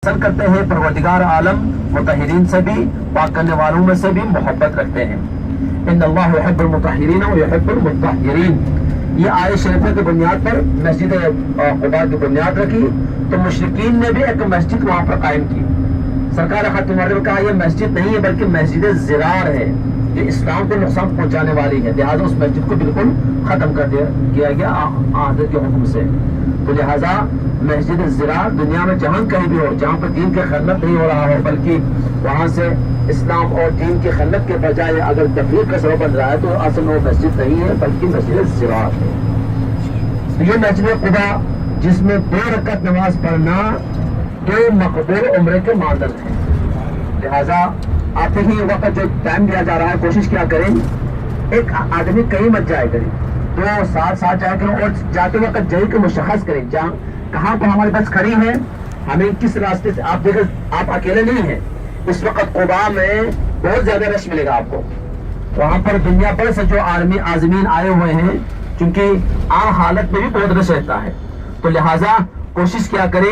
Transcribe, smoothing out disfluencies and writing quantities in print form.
पसंद करते हैं, परवरदिगार आलम मुतहिरीन से भी, पाक करने वालों में से भी मोहब्बत रखते हैं। इन्नल्लाह युहिब्बुल मुतहिरीन व युहिब्बुल मुत्तहिरीन। ये आयत शरीफ की बुनियाद पर मस्जिद कुबा की बुनियाद रखी तो मुशरिकीन ने भी एक मस्जिद वहाँ पर कायम की। सरकार खातून ने कहा यह मस्जिद नहीं है बल्कि मस्जिद ज़िरार है, ये इस्लाम को नुकसान पहुंचाने वाली है, लिहाजा उस मस्जिद को बिल्कुल खत्म कर किया गया आदत के हुक्म से। तो लिहाजा मस्जिद ज़िरार दुनिया में जहाँ कहीं भी हो, जहाँ पर दीन की खिदमत नहीं हो रहा हो, बल्कि वहाँ से इस्लाम और दीन की खिदमत के बजाय अगर तफरीक का सबब बन रहा है तो असल में वो मस्जिद नहीं है बल्कि मस्जिद ज़िरार है। तो ये मस्जिद कुबा जिसमें 2 रकात नमाज पढ़ना 2 मकबूल उम्रे के मानदंड है। लिहाजा आते ही वक्त जो टाइम दिया जा रहा है कोशिश क्या करें, एक आदमी कहीं मत जाए करें, तो साथ जाया करें और जाते वक्त जगह को मुशख़्ख़स करें, जहाँ कहाँ पर हमारी बस खड़ी है, हमें किस रास्ते से। आप देखें आप अकेले नहीं हैं, इस वक्त कुबा में बहुत ज्यादा रश मिलेगा आपको। वहाँ पर दुनिया भर से जो आज़मीन आए हुए हैं, क्योंकि आम हालत में भी बहुत रश रहता है, तो लिहाजा कोशिश क्या करें